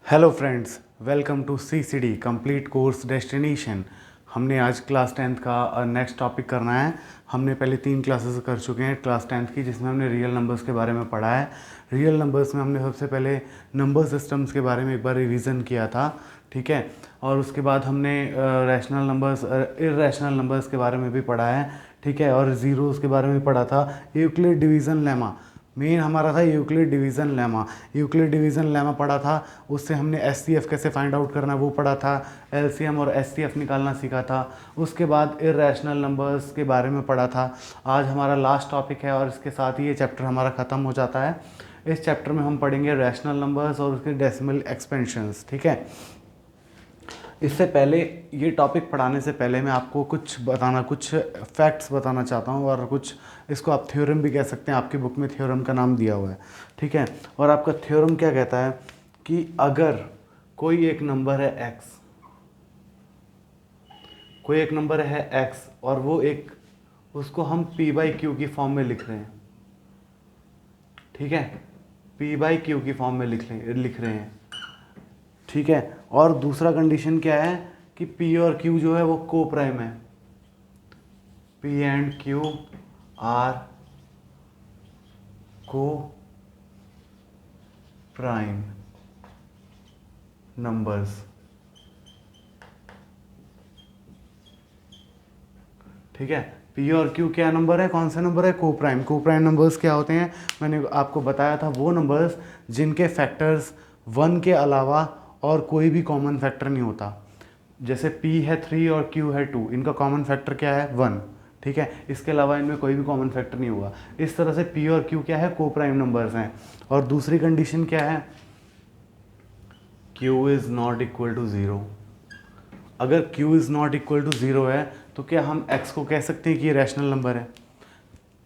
Hello friends, welcome to CCD complete course destination. हमने आज class 10th का next topic करना है। हमने पहले 3 क्लासेस कर चुके हैं क्लास 10th की, जिसमें हमने रियल नंबर्स के बारे में पढ़ा है। रियल नंबर्स में हमने सबसे पहले नंबर सिस्टम्स के बारे में एक बार रिवीजन किया था, ठीक है। और उसके बाद हमने रैशनल नंबर्स, इर्रेशनल नंबर्स के बारे में भी पढ़ा है, ठीक है। और ज़ीरोज़ के बारे में पढ़ा था। यूक्लिड डिवीज़न लेमा मेन हमारा था। यूक्लिड डिवीज़न लेमा पढ़ा था। उससे हमने SCF कैसे फाइंड आउट करना वो पढ़ा था। LCM और SCF निकालना सीखा था। उसके बाद इर्रेशनल नंबर्स के बारे में पढ़ा था। आज हमारा लास्ट टॉपिक है और इसके साथ ही ये चैप्टर हमारा ख़त्म हो जाता है। इस चैप्टर में हम पढ़ेंगे रैशनल नंबर्स और उसके डेसिमल एक्सपेंशंस, ठीक है। इससे पहले, ये टॉपिक पढ़ाने से पहले मैं आपको कुछ फैक्ट्स बताना चाहता हूँ, और कुछ इसको आप थ्योरम भी कह सकते हैं। आपकी बुक में थ्योरम का नाम दिया हुआ है, ठीक है। और आपका थ्योरम क्या कहता है कि अगर कोई एक नंबर है x, और वो एक, उसको हम p/q की फॉर्म में लिख रहे हैं, ठीक है। p/q की फॉर्म में लिख रहे हैं, ठीक है। और दूसरा कंडीशन क्या है कि p और q जो है वो को प्राइम है। p एंड q आर को प्राइम नंबर्स, ठीक है। p और q क्या नंबर है, कौन सा नंबर है, को प्राइम नंबर्स क्या होते हैं, मैंने आपको बताया था। वो नंबर्स जिनके फैक्टर्स 1 के अलावा और कोई भी कॉमन फैक्टर नहीं होता। जैसे p है 3 और q है 2, इनका कॉमन फैक्टर क्या है, 1, ठीक है। इसके अलावा इनमें कोई भी कॉमन फैक्टर नहीं होगा। इस तरह से p और q क्या है, को प्राइम नंबर्स हैं। और दूसरी कंडीशन क्या है, q is not equal to zero. अगर q is not equal to zero है तो क्या हम x को कह सकते हैं कि ये रैशनल नंबर है।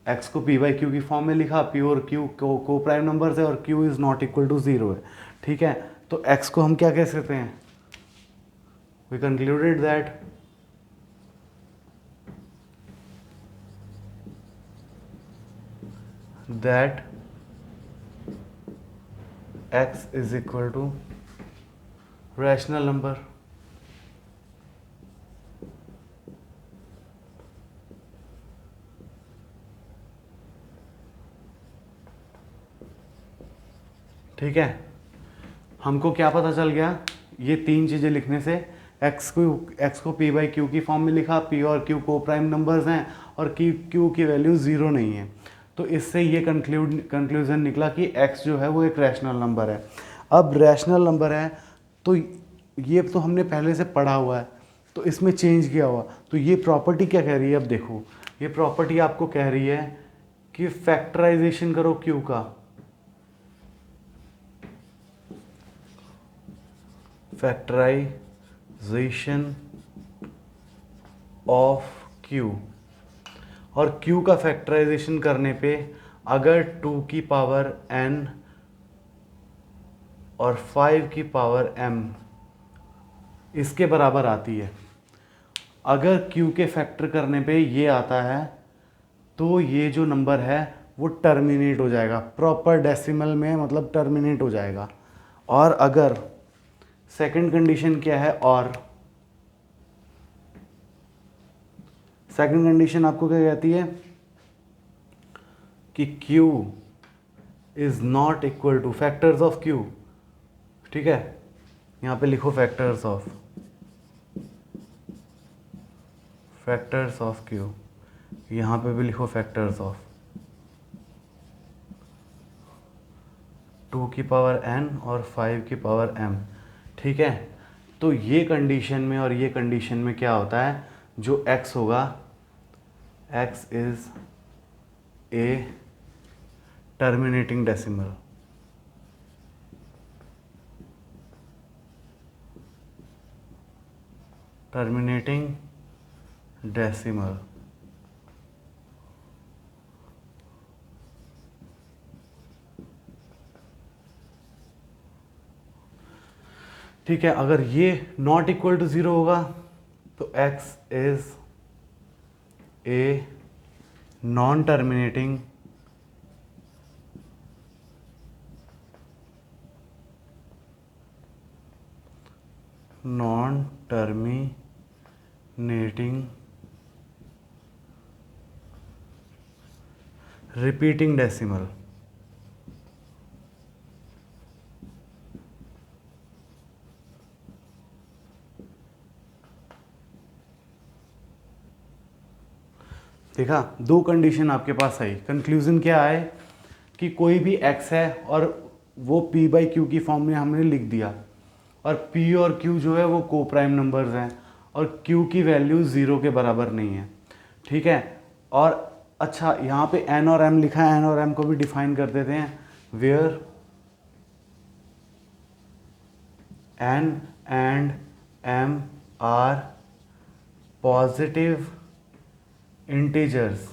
x को p/q की फॉर्म में लिखा, p और q को प्राइम नंबर्स है, और q is not equal to zero है, ठीक है। तो x को हम क्या कह सकते हैं, we concluded that x is equal to rational number. ठीक है, हमको क्या पता चल गया, ये 3 चीज़ें लिखने से। x को p/q की फॉर्म में लिखा, p और q को प्राइम नंबर्स हैं, और q की वैल्यू ज़ीरो नहीं है। तो इससे ये कंक्लूजन निकला कि x जो है वो एक रैशनल नंबर है। अब रैशनल नंबर है तो ये तो हमने पहले से पढ़ा हुआ है, तो इसमें चेंज किया हुआ। तो ये प्रॉपर्टी क्या कह रही है, अब देखो, ये प्रॉपर्टी आपको कह रही है कि फैक्टराइजेशन करो q का, फैक्टराइजेशन ऑफ q, और q का फैक्टराइजेशन करने पे अगर 2 की पावर n और 5 की पावर m इसके बराबर आती है, अगर q के फैक्टर करने पे ये आता है, तो ये जो नंबर है वो टर्मिनेट हो जाएगा प्रॉपर डेसिमल में, मतलब टर्मिनेट हो जाएगा। और अगर सेकंड कंडीशन क्या है, और सेकंड कंडीशन आपको क्या कहती है कि q is not equal two factors of q, ठीक है। यहां पे लिखो फैक्टर्स ऑफ q, यहां पे भी लिखो फैक्टर्स ऑफ 2 की पावर n और 5 की पावर m, ठीक है। तो ये कंडीशन में और ये कंडीशन में क्या होता है, जो x होगा, x is a terminating decimal, ठीक है। अगर ये नॉट इक्वल टू ज़ीरो होगा तो x is a non terminating non terminating repeating decimal. देखा, दो कंडीशन आपके पास आई, कंक्लूजन क्या आए कि कोई भी x है और वो p बाई क्यू की फॉर्म में हमने लिख दिया, और p और q जो है वो को प्राइम नंबर्स हैं, और q की वैल्यू 0 के बराबर नहीं है, ठीक है। और अच्छा, यहाँ पे n और m लिखा है, n और m को भी डिफाइन कर देते हैं, where n and m are positive integers.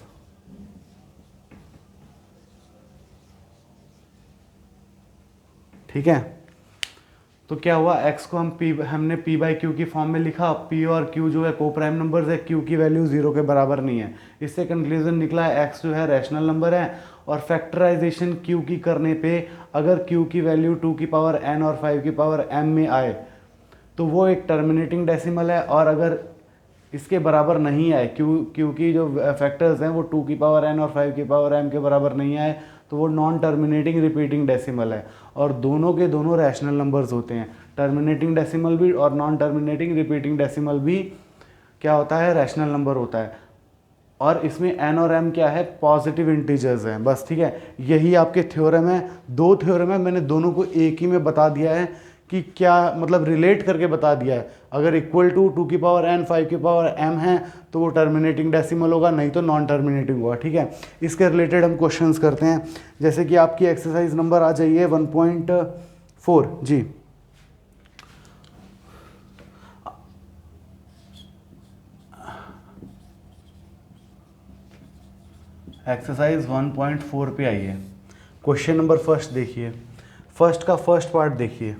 ठीक है, तो क्या हुआ, x को हमने p बाई क्यू की फॉर्म में लिखा, p और q जो है को प्राइम नंबर्स है, q की वैल्यू 0 के बराबर नहीं है, इससे कंक्लूजन निकला है x जो है रैशनल नंबर है, और फैक्टराइजेशन q की करने पे अगर q की वैल्यू 2 की पावर n और 5 की पावर m में आए तो वो एक टर्मिनेटिंग डेसिमल है, और अगर इसके बराबर नहीं आए, क्यू की जो फैक्टर्स हैं वो 2 की पावर n और 5 की पावर m के बराबर नहीं आए, तो वो नॉन टर्मिनेटिंग रिपीटिंग डेसिमल है, और दोनों के दोनों रैशनल नंबर्स होते हैं, टर्मिनेटिंग डेसिमल भी और नॉन टर्मिनेटिंग रिपीटिंग डेसिमल भी क्या होता है, रैशनल नंबर होता है। और इसमें n और m क्या है, पॉजिटिव इंटीजर्स हैं, बस, ठीक है। यही आपके थ्योरम है, दो थ्योरम है, मैंने दोनों को एक ही में बता दिया है कि क्या मतलब रिलेट करके बता दिया है, अगर इक्वल टू 2 की पावर n 5 की पावर m है तो वो टर्मिनेटिंग डेसिमल होगा, नहीं तो नॉन टर्मिनेटिंग होगा, ठीक है। इसके रिलेटेड हम क्वेश्चंस करते हैं, जैसे कि आपकी एक्सरसाइज नंबर आ जाइए 1.4 जी। एक्सरसाइज 1.4 पे आइए, क्वेश्चन नंबर फर्स्ट देखिए, फर्स्ट का फर्स्ट पार्ट देखिए,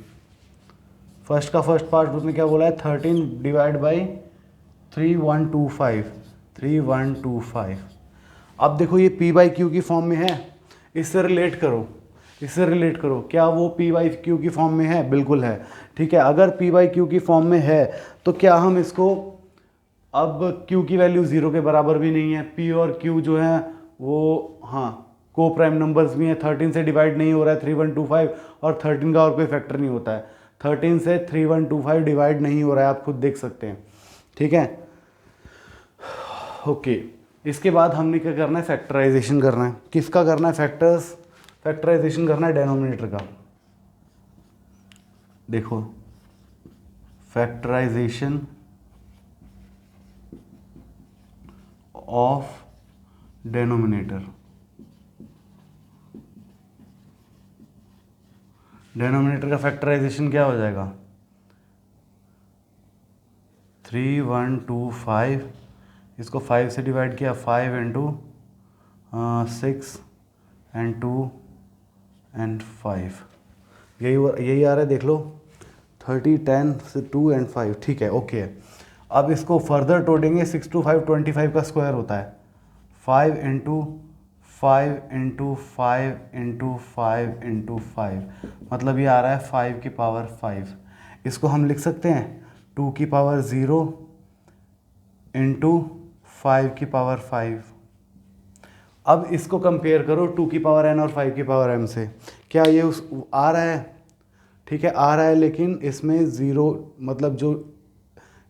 फर्स्ट का फर्स्ट पार्ट उसने क्या बोला है, 13 डिवाइड बाई 3125। अब देखो ये p बाई क्यू की फॉर्म में है, इससे रिलेट करो, इससे रिलेट करो, क्या वो p बाई क्यू की फॉर्म में है, बिल्कुल है, ठीक है। अगर p बाई क्यू की फॉर्म में है तो क्या हम इसको, अब q की वैल्यू 0 के बराबर भी नहीं है, p और q जो है वो हाँ को प्राइम नंबर्स भी हैं, 13 से डिवाइड नहीं हो रहा है 3125, और 13 का और कोई फैक्टर नहीं होता है, 13 से 3125 डिवाइड नहीं हो रहा है, आप खुद देख सकते हैं, ठीक है। ओके, इसके बाद हमने क्या करना है, फैक्टराइजेशन करना है, किसका करना है, फैक्टराइजेशन करना है डेनोमिनेटर का। देखो, फैक्टराइजेशन ऑफ डेनोमिनेटर, डेनोमिनेटर का फैक्टराइजेशन क्या हो जाएगा, 3125, इसको 5 से डिवाइड किया, 5 इंटू 6 एंड 2 एंड 5, यही आ रहा है, देख लो, 30 10 से 2 एंड 5, ठीक है, ओके। अब इसको फर्दर तोड़ेंगे, 6 to 5 25 का स्क्वायर होता है, 5 इंटू 5 इंटू 5 इंटू 5 इंटू 5, मतलब ये आ रहा है 5 की पावर 5, इसको हम लिख सकते हैं 2 की पावर 0 इंटू 5 की पावर 5। अब इसको कंपेयर करो 2 की पावर n और 5 की पावर m से, क्या ये उस आ रहा है, ठीक है, आ रहा है, लेकिन इसमें ज़ीरो, मतलब जो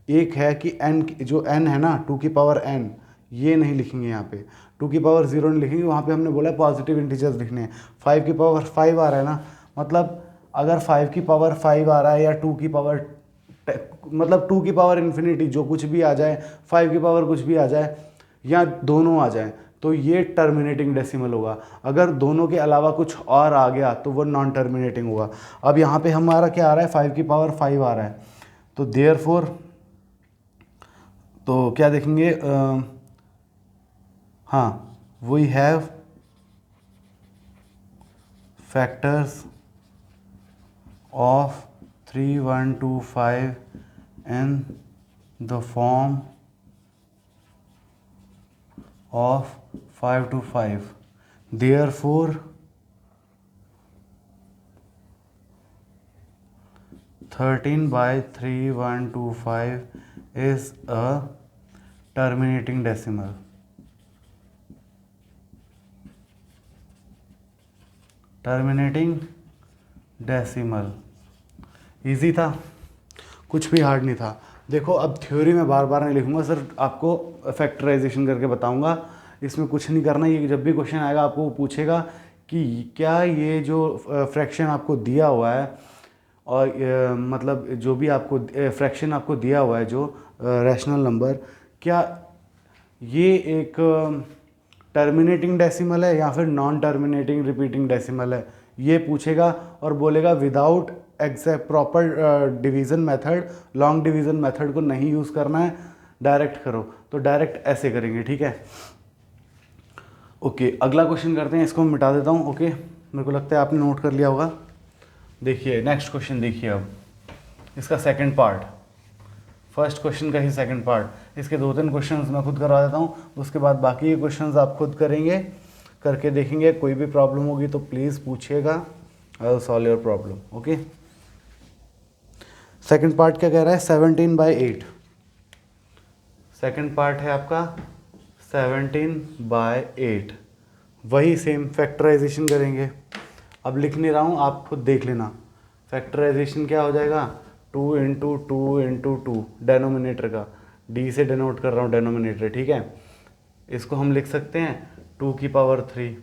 एक है कि n जो n है ना, 2 की पावर n, ये नहीं लिखेंगे यहाँ पे, 2 की पावर 0 नहीं लिखेंगे, वहाँ पे हमने बोला पॉजिटिव इंटीजर्स लिखने हैं, 5 की पावर 5 आ रहा है ना, मतलब अगर 5 की पावर 5 आ रहा है, या 2 की पावर, मतलब 2 की पावर इन्फिनिटी जो कुछ भी आ जाए, 5 की पावर कुछ भी आ जाए, या दोनों आ जाए, तो ये टर्मिनेटिंग डेसिमल होगा। अगर दोनों के अलावा कुछ और आ गया तो वो नॉन टर्मिनेटिंग होगा। अब यहाँ पे हमारा क्या आ रहा है, 5 की पावर 5 आ रहा है, तो देयरफॉर, तो क्या देखेंगे, हाँ, we have factors of 3125 in the form of 5 to 5, therefore 13/3125 is a terminating decimal. Terminating decimal easy था, कुछ भी हार्ड नहीं था। देखो अब थ्योरी में बार बार नहीं लिखूंगा सर, आपको फैक्टराइजेशन करके बताऊंगा। इसमें कुछ नहीं करना, ये जब भी क्वेश्चन आएगा आपको वो पूछेगा कि क्या ये जो फ्रैक्शन आपको दिया हुआ है और मतलब जो भी आपको फ्रैक्शन आपको दिया हुआ है जो रैशनल नंबर, क्या ये एक टर्मिनेटिंग डेसिमल है या फिर नॉन टर्मिनेटिंग रिपीटिंग डेसिमल है, ये पूछेगा। और बोलेगा without exact proper division method, long division method को नहीं यूज़ करना है, डायरेक्ट करो। तो डायरेक्ट ऐसे करेंगे, ठीक है। ओके, अगला क्वेश्चन करते हैं, इसको मैं मिटा देता हूँ। ओके, मेरे को लगता है आपने नोट कर लिया होगा। देखिए नेक्स्ट क्वेश्चन देखिए, अब इसका सेकंड पार्ट, फर्स्ट क्वेश्चन का ही सेकंड पार्ट। इसके 2-3 क्वेश्चंस मैं खुद करवा देता हूँ, उसके बाद बाकी के क्वेश्चंस आप खुद करेंगे, करके देखेंगे। कोई भी प्रॉब्लम होगी तो प्लीज़ पूछिएगा, I will solve your problem. Okay, second part क्या कह रहा है? 17/8। सेकंड पार्ट है आपका 17/8। वही सेम फैक्टराइजेशन करेंगे। अब लिख नहीं रहा हूँ, आप खुद देख लेना। फैक्टराइजेशन क्या हो जाएगा? 2 × 2 × 2, डेनोमिनेटर का, डी से डिनोट कर रहा हूँ डेनोमिनेटर, ठीक है। इसको हम लिख सकते हैं 2 की पावर 3,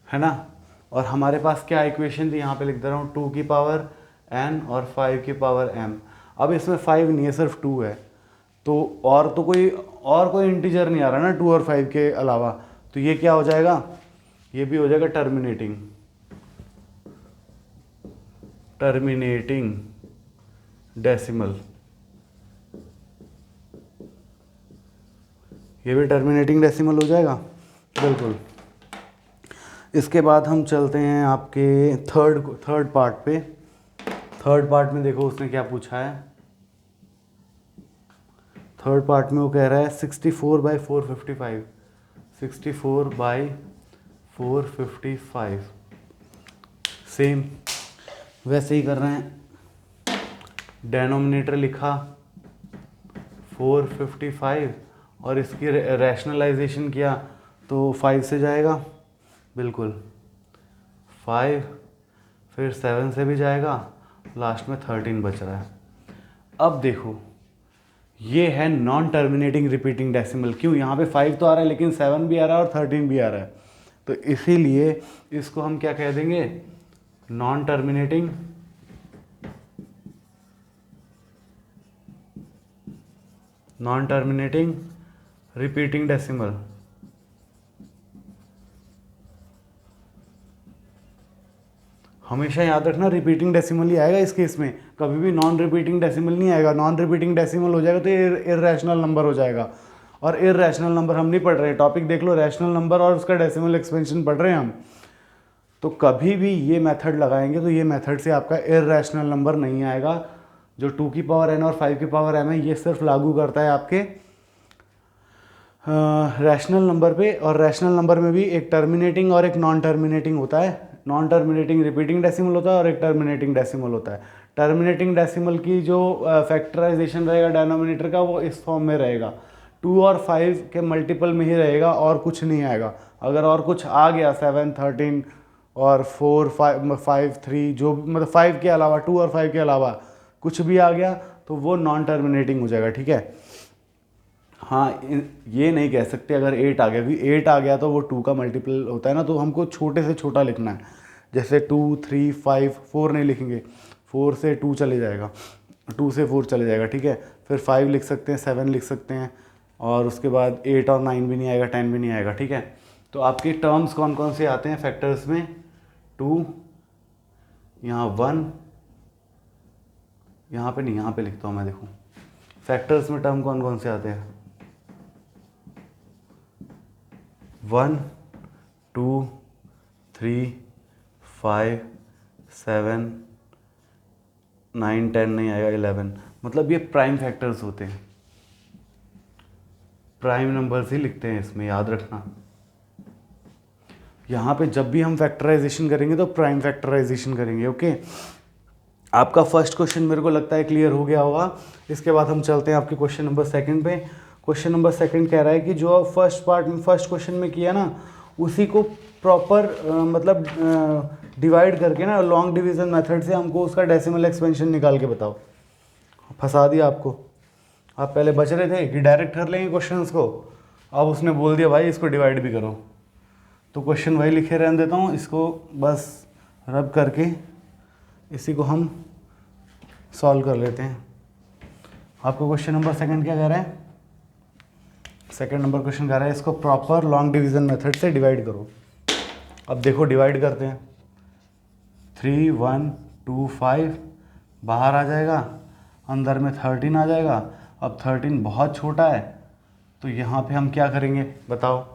है ना। और हमारे पास क्या इक्वेशन थी, यहाँ पे लिख दे रहा हूँ 2 की पावर n और 5 की पावर m। अब इसमें 5 नहीं है, सिर्फ 2 है। तो कोई इंटीजर नहीं आ रहा ना 2 और 5 के अलावा, तो ये क्या हो जाएगा? ये भी हो जाएगा टर्मिनेटिंग डेसिमल। ये भी टर्मिनेटिंग डेसिमल हो जाएगा, बिल्कुल। इसके बाद हम चलते हैं आपके थर्ड पार्ट पे। थर्ड पार्ट में देखो उसने क्या पूछा है। थर्ड पार्ट में वो कह रहा है 64/455। 64/455 सेम वैसे ही कर रहे हैं। डेनोमिनेटर लिखा 455 और इसकी रैशनलाइजेशन किया तो 5 से जाएगा, बिल्कुल 5, फिर 7 से भी जाएगा, लास्ट में 13 बच रहा है। अब देखो ये है नॉन टर्मिनेटिंग रिपीटिंग डेसिमल। क्यों? यहाँ पे 5 तो आ रहा है लेकिन 7 भी आ रहा है और 13 भी आ रहा है, तो इसीलिए इसको हम क्या कह देंगे? Non terminating repeating decimal. हमेशा याद रखना रिपीटिंग डेसिमल ही आएगा इस केस में, कभी भी नॉन रिपीटिंग डेसिमल नहीं आएगा। नॉन रिपीटिंग डेसिमल हो जाएगा तो ये इररेशनल नंबर हो जाएगा, और इररेशनल नंबर हम नहीं पढ़ रहे हैं। टॉपिक देख लो, रैशनल नंबर और उसका डेसिमल एक्सपेंशन पढ़ रहे हैं हम। तो कभी भी ये मेथड लगाएंगे तो ये मेथड से आपका इररेशनल नंबर नहीं आएगा। जो 2 की पावर n और 5 की पावर m है, ये सिर्फ लागू करता है आपके रैशनल नंबर पे। और रैशनल नंबर में भी एक टर्मिनेटिंग और एक नॉन टर्मिनेटिंग होता है। नॉन टर्मिनेटिंग रिपीटिंग डेसिमल होता है और एक टर्मिनेटिंग डेसिमल होता है। टर्मिनेटिंग डेसिमल की जो फैक्टराइजेशन रहेगा डेनोमिनेटर का, वो इस फॉर्म में रहेगा, 2 और 5 के मल्टीपल में ही रहेगा और कुछ नहीं आएगा। अगर और कुछ आ गया 7, 13 और 4, 5, 3, जो मतलब 5 के अलावा, 2 और 5 के अलावा कुछ भी आ गया तो वो नॉन टर्मिनेटिंग हो जाएगा, ठीक है। हाँ, ये नहीं कह सकते अगर 8 आ गया, क्योंकि 8 आ गया तो वो 2 का मल्टीपल होता है ना, तो हमको छोटे से छोटा लिखना है। जैसे 2, 3, 5, 4 नहीं लिखेंगे, 4 से 2 चले जाएगा, 2 से 4 चले जाएगा, ठीक है। फिर 5 लिख सकते हैं, 7 लिख सकते हैं, और उसके बाद 8 और 9 भी नहीं आएगा, 10 भी नहीं आएगा, ठीक है। तो आपके टर्म्स कौन कौन से आते हैं फैक्टर्स में? 2, यहाँ 1, यहाँ पे नहीं, यहाँ पे लिखता हूँ मैं, देखो फैक्टर्स में टर्म कौन कौन से आते हैं? 1, 2, 3, 5, 7, 9, 10 नहीं आएगा, 11। मतलब ये प्राइम फैक्टर्स होते हैं, प्राइम नंबर्स ही लिखते हैं इसमें, याद रखना। यहाँ पे जब भी हम फैक्टराइजेशन करेंगे तो प्राइम फैक्टराइजेशन करेंगे, ओके। आपका फर्स्ट क्वेश्चन मेरे को लगता है क्लियर हो गया होगा। इसके बाद हम चलते हैं आपके क्वेश्चन नंबर सेकंड पे। क्वेश्चन नंबर सेकंड कह रहा है कि जो फर्स्ट क्वेश्चन में किया ना, उसी को प्रॉपर मतलब डिवाइड करके ना लॉन्ग डिवीज़न मेथड से हमको उसका डेसिमल एक्सपेंशन निकाल के बताओ। फंसा दिया आपको। आप पहले बच रहे थे कि डायरेक्ट कर लेंगे क्वेश्चंस को, अब उसने बोल दिया भाई इसको डिवाइड भी करो। तो क्वेश्चन वही लिखे रहने देता हूँ, इसको बस रब करके इसी को हम सॉल्व कर लेते हैं। आपको क्वेश्चन नंबर सेकंड क्या कह रहा है? सेकंड नंबर क्वेश्चन कह रहा है इसको प्रॉपर लॉन्ग डिवीज़न मेथड से डिवाइड करो। अब देखो डिवाइड करते हैं। 3 1 2 5 बाहर आ जाएगा, अंदर में 13 आ जाएगा। अब 13 बहुत छोटा है, तो यहाँ पे हम क्या करेंगे बताओ?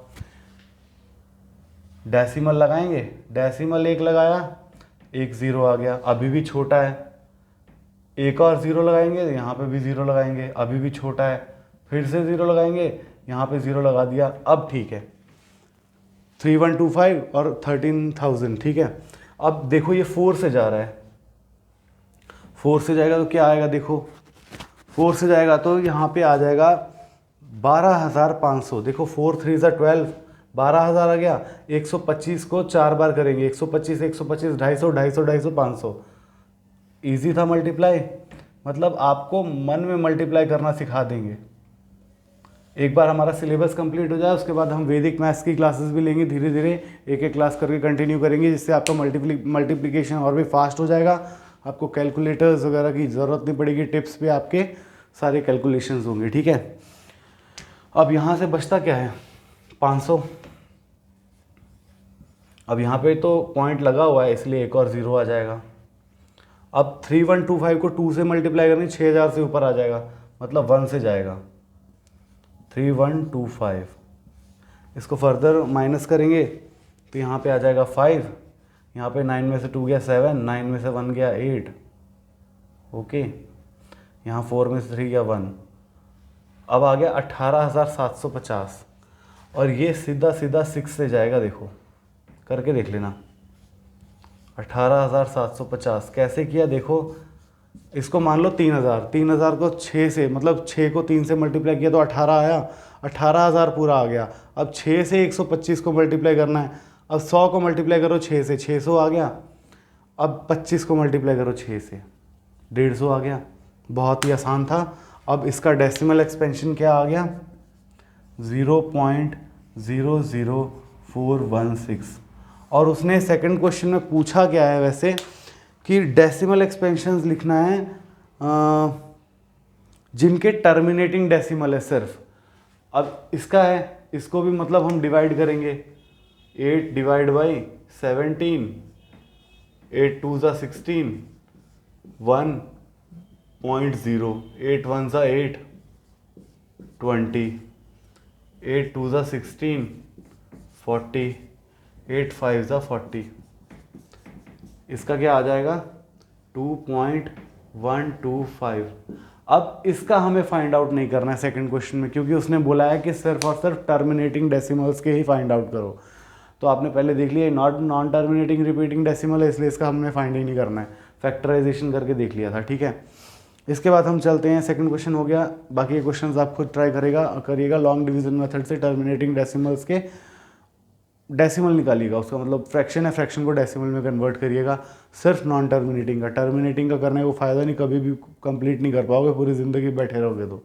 डेसिमल लगाएंगे। डेसिमल 1 लगाया, 1 0 आ गया, अभी भी छोटा है। एक और 0 लगाएंगे, यहाँ पे भी 0 लगाएंगे, अभी भी छोटा है। फिर से 0 लगाएंगे, यहाँ पे 0 लगा दिया, अब ठीक है। 3125 और 13,000, ठीक है। अब देखो ये 4 से जा रहा है, 4 से जाएगा तो क्या आएगा देखो, 4 से जाएगा तो यहाँ पे आ जाएगा 12,500। देखो 4 3 12, 12,000 आ गया। 125 को 4 बार करेंगे, 125 125, 250 250 250 500। ईजी था मल्टीप्लाई, मतलब आपको मन में मल्टीप्लाई करना सिखा देंगे। एक बार हमारा सिलेबस कंप्लीट हो जाए उसके बाद हम वैदिक मैथ्स की क्लासेस भी लेंगे, धीरे धीरे एक एक क्लास करके कंटिन्यू करेंगे, जिससे आपका मल्टीप्लिकेशन और भी फास्ट हो जाएगा। आपको कैलकुलेटर्स वगैरह की ज़रूरत नहीं पड़ेगी, टिप्स पे आपके सारे कैलकुलेशंस होंगे, ठीक है। अब यहाँ से बचता क्या है? 500। अब यहाँ पे तो पॉइंट लगा हुआ है इसलिए एक और 0 आ जाएगा। अब 3125 को 2 से मल्टीप्लाई करनी, 6000 से ऊपर आ जाएगा, मतलब 1 से जाएगा। 3125, इसको फर्दर माइनस करेंगे तो यहाँ पे आ जाएगा 5, यहाँ पे 9 में से 2 गया 7, 9 में से 1 गया 8, ओके। यहाँ 4 में से 3 गया 1, अब आ गया 18,750। और ये सीधा सीधा 6 से जाएगा, देखो करके देख लेना। 18,750 कैसे किया देखो, इसको मान लो 3,000 को 6 से, मतलब 6 को 3 से मल्टीप्लाई किया तो 18 आया, 18,000 पूरा आ गया। अब 6 से 125 को मल्टीप्लाई करना है, अब 100 को मल्टीप्लाई करो 6 से, 600 आ गया। अब 25 को मल्टीप्लाई करो 6 से, 150 आ गया। बहुत ही आसान था। अब इसका डेसिमल एक्सपेंशन क्या आ गया? 0.00416। और उसने सेकंड क्वेश्चन में पूछा क्या है वैसे, कि डेसिमल एक्सपेंशंस लिखना है जिनके टर्मिनेटिंग डेसिमल है सिर्फ। अब इसका है, इसको भी मतलब हम डिवाइड करेंगे। 8 डिवाइड बाई 17, 8 2 ज़ा 16, 1.0, 8 1 ज़ा 8, 20, 8 2 ज़ा 16, 40, 8 5 ज़ा 40। इसका क्या आ जाएगा? 2.125। अब इसका हमें फाइंड आउट नहीं करना है सेकंड क्वेश्चन में, क्योंकि उसने बोला है कि सिर्फ और सिर्फ टर्मिनेटिंग डेसिमल्स के ही फाइंड आउट करो। तो आपने पहले देख लिया नॉन टर्मिनेटिंग रिपीटिंग डेसिमल है, इसलिए इसका हमने फाइंड ही नहीं करना है, फैक्टराइजेशन करके देख लिया था, ठीक है। इसके बाद हम चलते हैं, सेकंड क्वेश्चन हो गया। बाकी क्वेश्चन आप खुद ट्राई करिएगा लॉन्ग डिवीजन मेथड से टर्मिनेटिंग डेसिमल्स के डेसिमल निकालिएगा। उसका मतलब फ्रैक्शन है, फ्रैक्शन को डेसिमल में कन्वर्ट करिएगा। सिर्फ नॉन टर्मिनेटिंग का, टर्मिनेटिंग का करने को फ़ायदा नहीं, कभी भी कंप्लीट नहीं कर पाओगे, पूरी ज़िंदगी बैठे रहोगे। तो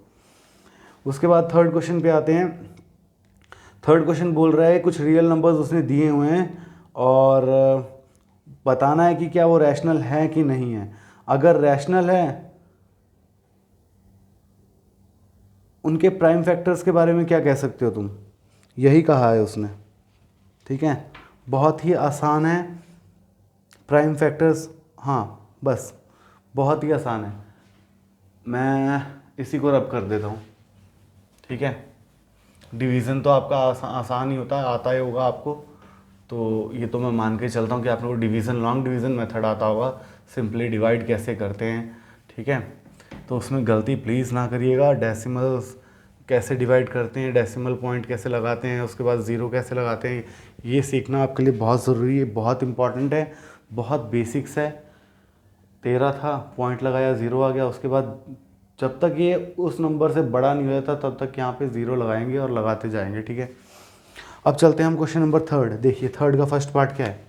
उसके बाद थर्ड क्वेश्चन पे आते हैं। थर्ड क्वेश्चन बोल रहा है कुछ रियल नंबर्स उसने दिए हुए हैं और बताना है कि क्या वो रैशनल है कि नहीं है। अगर रैशनल है, उनके प्राइम फैक्टर्स के बारे में क्या कह सकते हो तुम, यही कहा है उसने, ठीक है। बहुत ही आसान है प्राइम फैक्टर्स, हाँ बस बहुत ही आसान है। मैं इसी को रब कर देता हूँ, ठीक है। डिवीज़न तो आपका आसान ही होता है, आता ही होगा आपको, तो ये तो मैं मान के चलता हूँ कि आप लोगों को डिवीज़न लॉन्ग डिवीज़न मेथड आता होगा, सिंपली डिवाइड कैसे करते हैं, ठीक है। तो उसमें गलती प्लीज़ ना करिएगा। डेसिमल्स कैसे डिवाइड करते हैं, डेसिमल पॉइंट कैसे लगाते हैं, उसके बाद ज़ीरो कैसे लगाते हैं, ये सीखना आपके लिए बहुत ज़रूरी है, बहुत इंपॉर्टेंट है, बहुत बेसिक्स है। 13 था, पॉइंट लगाया, 0 आ गया। उसके बाद जब तक ये उस नंबर से बड़ा नहीं हो जाता तब तक यहाँ पे 0 लगाएंगे और लगाते जाएंगे, ठीक है। अब चलते हैं हम क्वेश्चन नंबर 3। देखिए थर्ड का फर्स्ट पार्ट क्या है।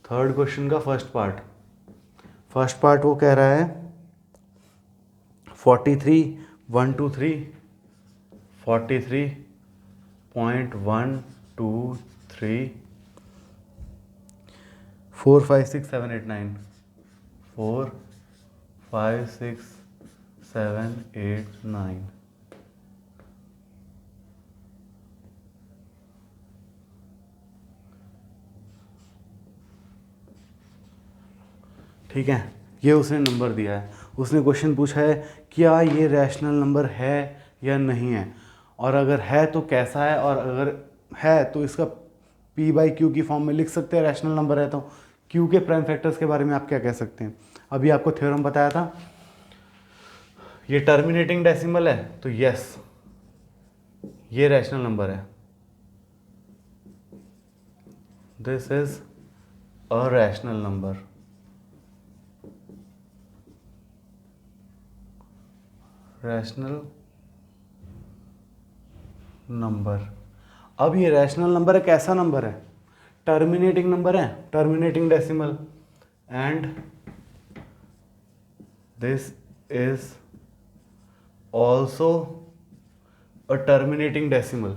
थर्ड क्वेश्चन का फर्स्ट पार्ट वो कह रहा है 43.123 4 5 6 7 8 9 4 5 6 7 8 9। ठीक है, ये उसने नंबर दिया है। उसने क्वेश्चन पूछा है क्या ये रैशनल नंबर है या नहीं है, और अगर है तो कैसा है, और अगर है तो इसका p बाई क्यू की फॉर्म में लिख सकते हैं। रैशनल नंबर है तो q के प्राइम फैक्टर्स के बारे में आप क्या कह सकते हैं। अभी आपको थ्योरम बताया था, ये टर्मिनेटिंग डेसिमल है तो यस ये रैशनल नंबर है। This is a rational number. Rational number. अब ये रैशनल नंबर है, कैसा नंबर है, टर्मिनेटिंग नंबर है, terminating decimal, and this is also a terminating decimal.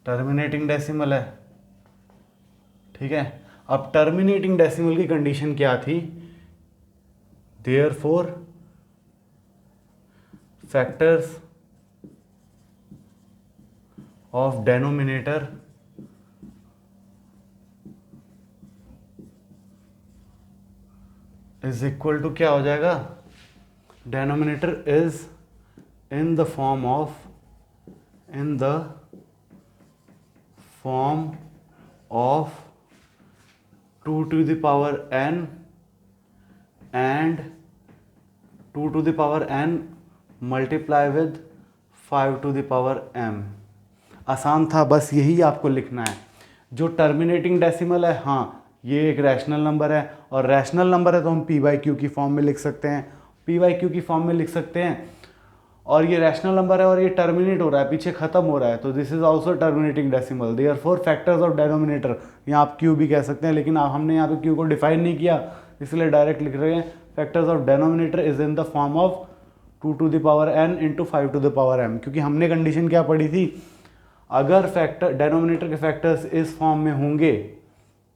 Terminating decimal है, ठीक है। अब टर्मिनेटिंग डेसिमल की कंडीशन क्या थी, therefore factors of denominator is equal to क्या हो जाएगा, denominator is in the form of 2 to the power n and 2 to the power n multiply with 5 to the power m। आसान था, बस यही आपको लिखना है। जो टर्मिनेटिंग डेसिमल है, हाँ ये एक रैशनल नंबर है, और रैशनल नंबर है तो हम p बाई क्यू की फॉर्म में लिख सकते हैं, p बाई क्यू की फॉर्म में लिख सकते हैं। और ये रैशनल नंबर है और ये टर्मिनेट हो रहा है, पीछे खत्म हो रहा है, तो this is also terminating decimal. Therefore factors of denominator, यहाँ आप क्यू भी कह सकते हैं, लेकिन हमने यहाँ पे क्यू को डिफाइन नहीं किया इसलिए डायरेक्ट लिख रहे हैं factors of denominator is in the form of 2 to the power n into 5 to the power m। क्योंकि हमने कंडीशन क्या पढ़ी थी, अगर फैक्टर डेनोमिनेटर के फैक्टर्स इस फॉर्म में होंगे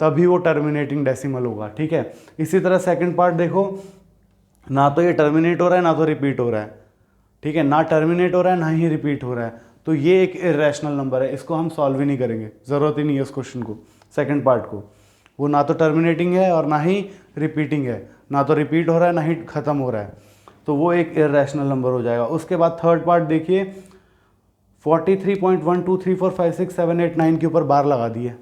तभी वो टर्मिनेटिंग डेसिमल होगा, ठीक है। इसी तरह सेकंड पार्ट देखो, ना तो ये टर्मिनेट हो रहा है ना तो रिपीट हो रहा है, ठीक है, ना टर्मिनेट हो रहा है ना ही रिपीट हो रहा है, तो ये एक इरेशनल नंबर है। इसको हम सॉल्व ही नहीं करेंगे, ज़रूरत ही नहीं है उस क्वेश्चन को, सेकंड पार्ट को। वो ना तो टर्मिनेटिंग है और ना ही रिपीटिंग है, ना तो रिपीट हो रहा है ना ही ख़त्म हो रहा है, तो वो एक इरेशनल नंबर हो जाएगा। उसके बाद थर्ड पार्ट देखिए, 43.123456789 के ऊपर बार लगा दिए,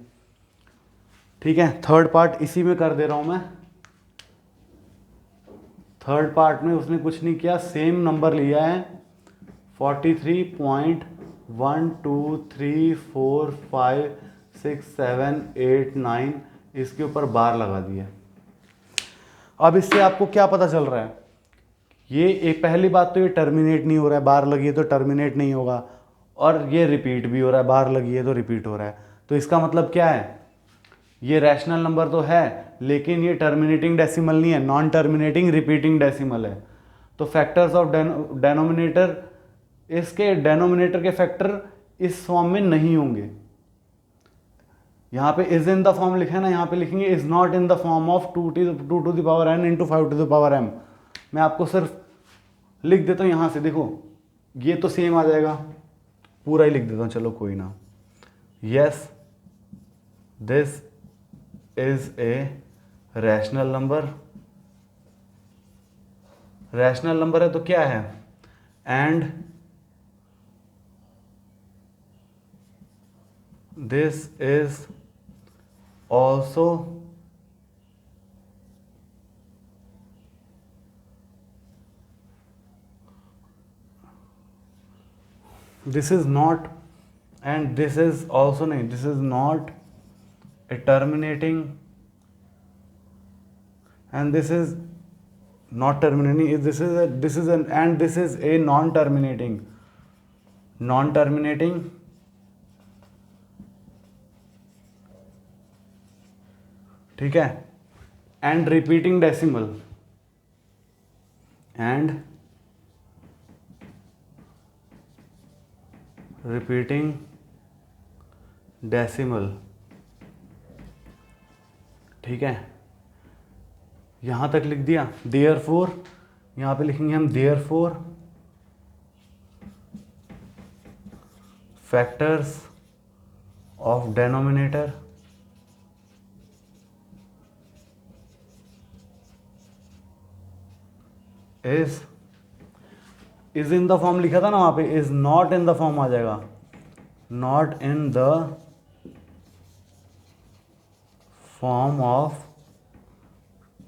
ठीक है। थर्ड पार्ट इसी में कर दे रहा हूँ मैं। थर्ड पार्ट में उसने कुछ नहीं किया, सेम नंबर लिया है 43.123456789, इसके ऊपर बार लगा दिया। अब इससे आपको क्या पता चल रहा है, ये एक पहली बात तो ये टर्मिनेट नहीं हो रहा है, बार लगी है तो टर्मिनेट नहीं होगा, और ये रिपीट भी हो रहा है, बार लगी है तो रिपीट हो रहा है। तो इसका मतलब क्या है, ये रैशनल नंबर तो है लेकिन ये टर्मिनेटिंग डेसिमल नहीं है, नॉन टर्मिनेटिंग रिपीटिंग डेसिमल है। तो फैक्टर्स ऑफ डेनोमिनेटर, इसके डेनोमिनेटर के फैक्टर इस फॉर्म में नहीं होंगे। यहाँ पे इज इन द फॉर्म लिखा है ना, यहाँ पे लिखेंगे is not in the form of 2 to the power n into 5 to the power m। मैं आपको सिर्फ लिख देता हूँ यहाँ से, देखो ये तो सेम आ जाएगा, पूरा ही लिख देता हूँ, चलो कोई ना। Yes this is a rational number. Rational number है तो क्या है, and this is also this is not and this is also नहीं, this is not a terminating and this is not terminating, this is an and this is a non-terminating ठीक है, and repeating decimal ठीक है, यहाँ तक लिख दिया। Therefore यहाँ पे लिखेंगे हम therefore factors of denominator is in the form लिखा था ना वहाँ पे, is not in the form आ जाएगा, not in the form of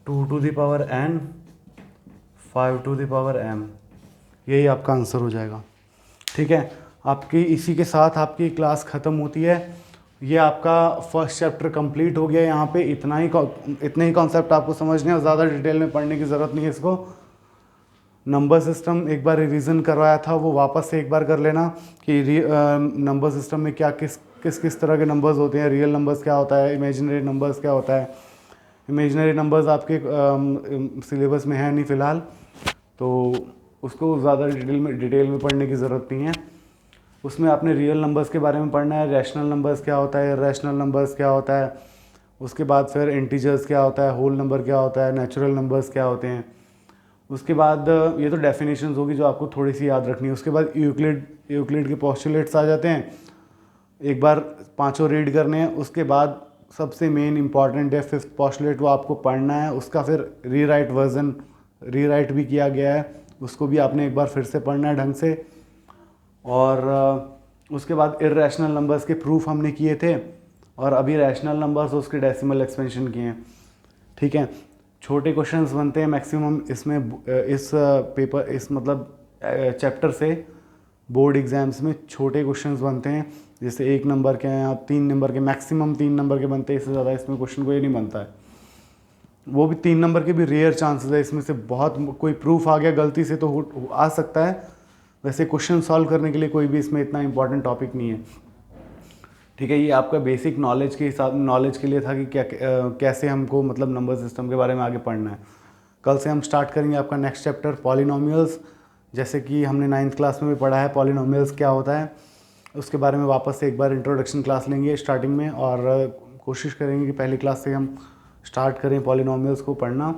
2 to the power n 5 to the power m, यही आपका आंसर हो जाएगा। ठीक है, आपकी इसी के साथ आपकी क्लास ख़त्म होती है। ये आपका फर्स्ट चैप्टर कंप्लीट हो गया। यहाँ पे इतने ही कॉन्सेप्ट आपको समझने और ज़्यादा डिटेल में पढ़ने की ज़रूरत नहीं है। इसको नंबर सिस्टम एक बार रिवीजन करवाया था, वो वापस से एक बार कर लेना कि नंबर सिस्टम में क्या किस तरह के नंबर्स होते हैं, रियल नंबर्स क्या होता है, इमेजिनरी नंबर्स क्या होता है। इमेजिनरी नंबर्स आपके सिलेबस में है नहीं फ़िलहाल, तो उसको ज़्यादा डिटेल में पढ़ने की ज़रूरत नहीं है। उसमें आपने रियल नंबर्स के बारे में पढ़ना है, रैशनल नंबर्स क्या होता है, इरैशनल नंबर्स क्या होता है, उसके बाद फिर इंटीजर्स क्या होता है, होल नंबर क्या होता है, नेचुरल नंबर्स क्या होते हैं। उसके बाद ये तो डेफिनेशंस होगी जो आपको थोड़ी सी याद रखनी है। उसके बाद यूक्लिड के पोस्टुलेट्स आ जाते हैं, एक बार पाँचों रीड करने हैं। उसके बाद सबसे मेन इंपॉर्टेंट है फिफ्थ पोस्टुलेट, वो आपको पढ़ना है। उसका फिर रीराइट भी किया गया है, उसको भी आपने एक बार फिर से पढ़ना है ढंग से। और उसके बाद इरैशनल नंबर्स के प्रूफ हमने किए थे, और अभी रैशनल नंबर्स उसके डेसिमल एक्सपेंशन किए हैं। ठीक है, छोटे क्वेश्चंस बनते हैं मैक्सिमम इसमें, इस मतलब चैप्टर से बोर्ड एग्जाम्स में छोटे क्वेश्चंस बनते हैं, जैसे 1 नंबर के हैं, आप 3 नंबर के, मैक्सिमम 3 नंबर के बनते हैं। इससे ज़्यादा इसमें क्वेश्चन कोई नहीं बनता है। वो भी 3 नंबर के भी रेयर चांसेस है। इसमें से बहुत कोई प्रूफ आ गया गलती से तो आ सकता है, वैसे क्वेश्चन सॉल्व करने के लिए कोई भी इसमें इतना इंपॉर्टेंट टॉपिक नहीं है। ठीक है, ये आपका बेसिक नॉलेज के लिए था कि कैसे हमको मतलब नंबर सिस्टम के बारे में आगे पढ़ना है। कल से हम स्टार्ट करेंगे आपका नेक्स्ट चैप्टर पॉलिनोमियल्स, जैसे कि हमने 9th क्लास में भी पढ़ा है पॉलिनोमियल्स क्या होता है। उसके बारे में वापस से एक बार इंट्रोडक्शन क्लास लेंगे स्टार्टिंग में, और कोशिश करेंगे कि पहली क्लास से हम स्टार्ट करें पॉलिनोमियल्स को पढ़ना।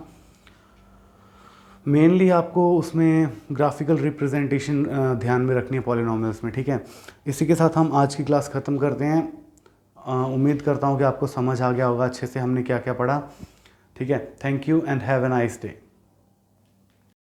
मेनली आपको उसमें ग्राफिकल रिप्रेजेंटेशन ध्यान में रखनी है पॉलिनोमियल्स में। ठीक है, इसी के साथ हम आज की क्लास ख़त्म करते हैं। उम्मीद करता हूँ कि आपको समझ आ गया होगा अच्छे से हमने क्या क्या पढ़ा। ठीक है, thank you and have a nice day.